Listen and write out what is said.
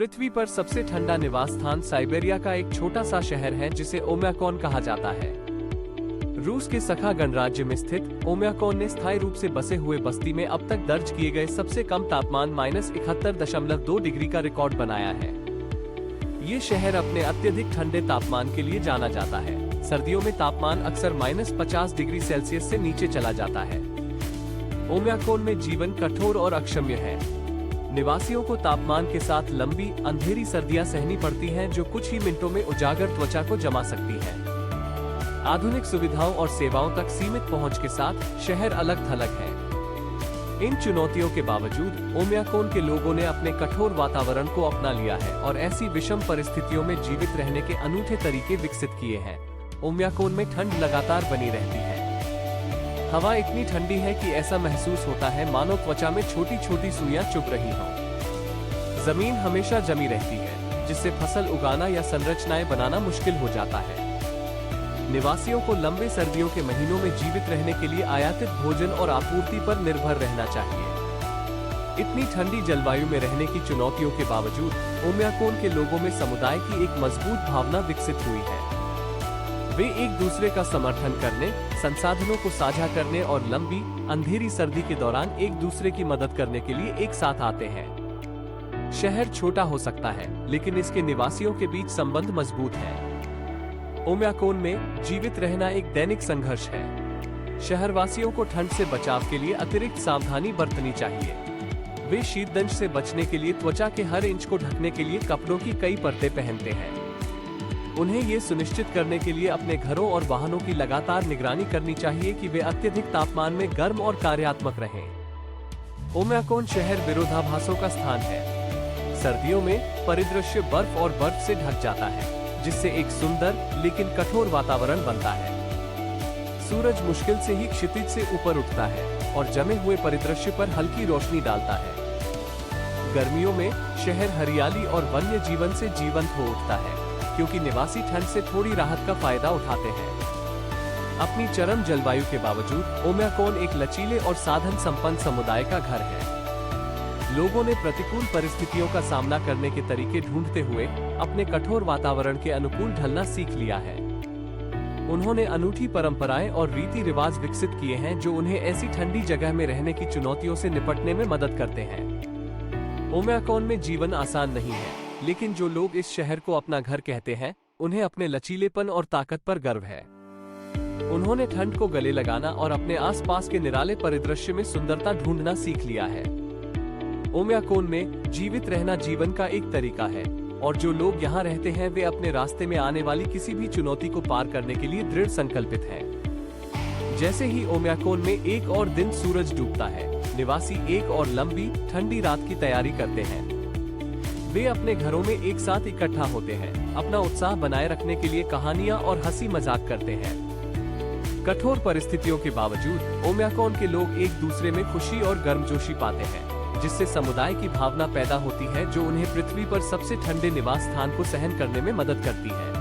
पृथ्वी पर सबसे ठंडा निवास स्थान साइबेरिया का एक छोटा सा शहर है जिसे ओम्याकॉन कहा जाता है। रूस के सखा गणराज्य में स्थित ओम्याकॉन ने स्थायी रूप से बसे हुए बस्ती में अब तक दर्ज किए गए सबसे कम तापमान -71.2 डिग्री का रिकॉर्ड बनाया है। ये शहर अपने अत्यधिक ठंडे तापमान के लिए जाना जाता है। सर्दियों में तापमान अक्सर -50 डिग्री सेल्सियस से नीचे चला जाता है। ओम्याकॉन में जीवन कठोर और अक्षम्य है। निवासियों को तापमान के साथ लंबी अंधेरी सर्दियां सहनी पड़ती हैं जो कुछ ही मिनटों में उजागर त्वचा को जमा सकती है। आधुनिक सुविधाओं और सेवाओं तक सीमित पहुंच के साथ शहर अलग थलग है। इन चुनौतियों के बावजूद ओम्याकॉन के लोगों ने अपने कठोर वातावरण को अपना लिया है और ऐसी विषम परिस्थितियों में जीवित रहने के अनूठे तरीके विकसित किए हैं। ओम्याकॉन में ठंड लगातार बनी रहती है। हवा इतनी ठंडी है कि ऐसा महसूस होता है मानो त्वचा में छोटी छोटी सुइयां चुभ रही हों। जमीन हमेशा जमी रहती है, जिससे फसल उगाना या संरचनाएं बनाना मुश्किल हो जाता है। निवासियों को लंबे सर्दियों के महीनों में जीवित रहने के लिए आयातित भोजन और आपूर्ति पर निर्भर रहना चाहिए। इतनी ठंडी जलवायु में रहने की चुनौतियों के बावजूद ओम्याकॉन के लोगों में समुदाय की एक मजबूत भावना विकसित हुई है। वे एक दूसरे का समर्थन करने, संसाधनों को साझा करने और लंबी अंधेरी सर्दी के दौरान एक दूसरे की मदद करने के लिए एक साथ आते हैं। शहर छोटा हो सकता है, लेकिन इसके निवासियों के बीच संबंध मजबूत है। ओम्याकॉन में जीवित रहना एक दैनिक संघर्ष है। शहरवासियों को ठंड से बचाव के लिए अतिरिक्त सावधानी बरतनी चाहिए। वे शीतदंश से बचने के लिए त्वचा के हर इंच को ढकने के लिए कपड़ों की कई परतें पहनते हैं। उन्हें ये सुनिश्चित करने के लिए अपने घरों और वाहनों की लगातार निगरानी करनी चाहिए कि वे अत्यधिक तापमान में गर्म और कार्यात्मक रहें। ओम्याकॉन शहर विरोधाभासों का स्थान है। सर्दियों में परिदृश्य बर्फ और बर्फ से ढक जाता है, जिससे एक सुंदर लेकिन कठोर वातावरण बनता है। सूरज मुश्किल से ही क्षितिज से ऊपर उठता है और जमे हुए परिदृश्य पर हल्की रोशनी डालता है। गर्मियों में शहर हरियाली और वन्य जीवन से जीवंत हो उठता है, क्योंकि निवासी ठंड से थोड़ी राहत का फायदा उठाते हैं। अपनी चरम जलवायु के बावजूद ओम्याकॉन एक लचीले और साधन संपन्न समुदाय का घर है। लोगों ने प्रतिकूल परिस्थितियों का सामना करने के तरीके ढूंढते हुए अपने कठोर वातावरण के अनुकूल ढलना सीख लिया है। उन्होंने अनूठी परंपराएं और रीति रिवाज विकसित किए हैं जो उन्हें ऐसी ठंडी जगह में रहने की चुनौतियों से निपटने में मदद करते हैं। ओम्याकॉन में जीवन आसान नहीं है, लेकिन जो लोग इस शहर को अपना घर कहते हैं, उन्हें अपने लचीलेपन और ताकत पर गर्व है। उन्होंने ठंड को गले लगाना और अपने आसपास के निराले परिदृश्य में सुंदरता ढूंढना सीख लिया है। ओम्याकॉन में जीवित रहना जीवन का एक तरीका है, और जो लोग यहाँ रहते हैं वे अपने रास्ते में आने वाली किसी भी चुनौती को पार करने के लिए दृढ़ संकल्पित हैं। जैसे ही ओम्याकॉन में एक और दिन सूरज डूबता है, निवासी एक और लंबी ठंडी रात की तैयारी करते हैं। वे अपने घरों में एक साथ इकट्ठा होते हैं, अपना उत्साह बनाए रखने के लिए कहानियां और हंसी मजाक करते हैं। कठोर परिस्थितियों के बावजूद ओम्याकॉन के लोग एक दूसरे में खुशी और गर्मजोशी पाते हैं, जिससे समुदाय की भावना पैदा होती है जो उन्हें पृथ्वी पर सबसे ठंडे निवास स्थान को सहन करने में मदद करती है।